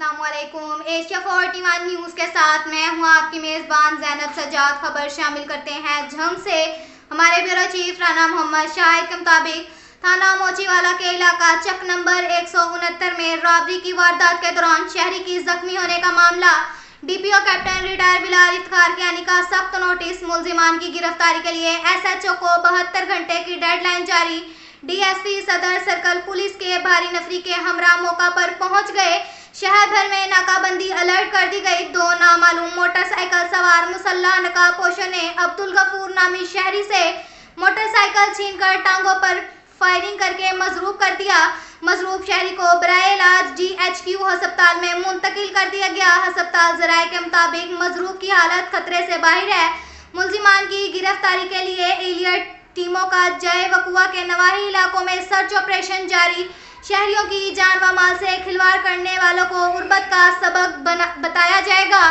अस्सलाम वालेकुम। Asia 41 news के साथ मैं हूं आपकी मेज़बान ज़ैनब सज्जाद। खबर शामिल करते हैं झंग से। हमारे ब्यूरो चीफ राना मोहम्मद शाहिद के मुताबिक थाना मोचीवाला के इलाका चक नंबर 169 में रॉबरी की वारदात के दौरान शहरी की जख्मी होने का मामला DPO captain retire Bilal Iftikhar Kayani का सख्त नोटिस। मुलजिमान की गिरफ्तारी के लिए एसएचओ को 72 घंटे की डेडलाइन जारी। डीएसपी सदर सर्कल पुलिस के भारी नफरी के हमरा मौका पर पहुंच गए। शहर भर में नाकाबंदी अलर्ट कर दी गई। दो नामालूम मोटरसाइकिल सवार मुसल्लह नकाबपोशों ने अब्दुल गफूर नामी शहरी से मोटरसाइकिल छीनकर टांगों पर फायरिंग करके मजरूब कर दिया। मजरूब शहरी को बराए इलाज जीएचक्यू अस्पताल में मुंतकिल कर दिया गया। अस्पताल जराये के मुताबिक मजरूब की हालत खतरे से बाहर है। मुलजिमान की गिरफ्तारी के लिए एलियट टीमों का जय वकुआ के नवाही इलाकों में सर्च ऑपरेशन जारी। शहरियों की जान व माल से खिलवाड़ करने वालों को गुर्बत का सबक बताया जाएगा।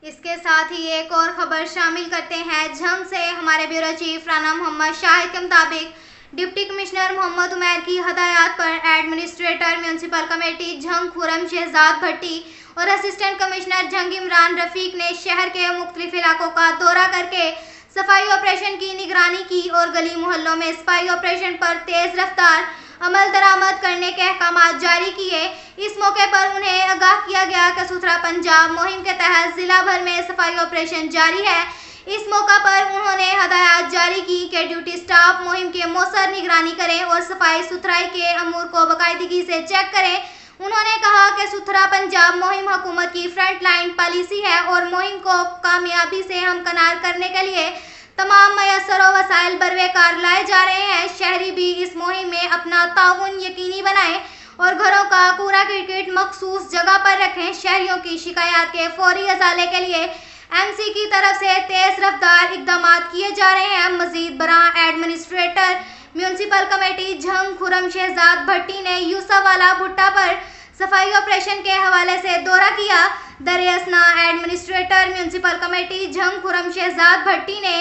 इसके साथ ही एक और खबर शामिल करते हैं झंग से। हमारे ब्यूरो चीफ राना मोहम्मद शाहिद के मुताबिक डिप्टी कमिश्नर मोहम्मद उमैर की हदायत पर administrator municipal committee Jhang Khurram Shahzad Bhatti और असिस्टेंट कमिश्नर झंग इमरान रफीक ने शहर के मुख्तलिफ इलाकों का दौरा करके सफाई ऑपरेशन की निगरानी की और गली मोहल्लों में सफाई ऑपरेशन पर तेज रफ्तार अमल दरामद करने के अहकाम जारी किए। इस मौके पर उन्हें आगाह किया गया कि सुथरा पंजाब मुहिम के तहत जिला भर में सफाई ऑपरेशन जारी है। इस मौका पर उन्होंने हदायत जारी की कि ड्यूटी स्टाफ मुहिम के मौसर निगरानी करें और सफाई सुथराई के अमूर को बाकायदगी से चेक करें। उन्होंने कहा कि सुथरा पंजाब मुहिम हुकूमत की फ्रंट लाइन पॉलिसी है और मुहिम को कामयाबी से हमकनार करने के लिए तमाम मयसर वसाइल बरवेकार लाए जा रहे हैं। शहरी भी इस मुहिम में अपना ताउन यकीनी बनाएं और घरों का कूड़ा किरकिट मखसूस जगह पर रखें। शहरियों की शिकायत के फौरी अजाले के लिए एमसी की तरफ से तेज रफ्तार इकदाम किए जा रहे हैं। मजीद बरां administrator municipal committee Jhang Khurram Shahzad Bhatti ने यूसुफवाला भुट्टा पर सफाई ऑपरेशन के हवाले से दौरा किया। दरअसना administrator municipal committee Jhang Khurram Shahzad Bhatti ने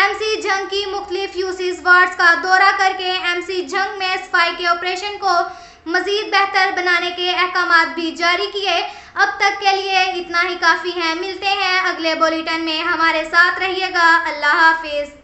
एमसी झंग की मुख्तलिफ यूसीज वार्ड्स का दौरा करके एमसी झंग में सफाई के ऑपरेशन को मजीद बेहतर बनाने के अहकाम भी जारी किए। अब तक के लिए इतना ही काफ़ी है। मिलते हैं अगले बुलेटिन में, हमारे साथ रहिएगा। अल्लाह हाफिज।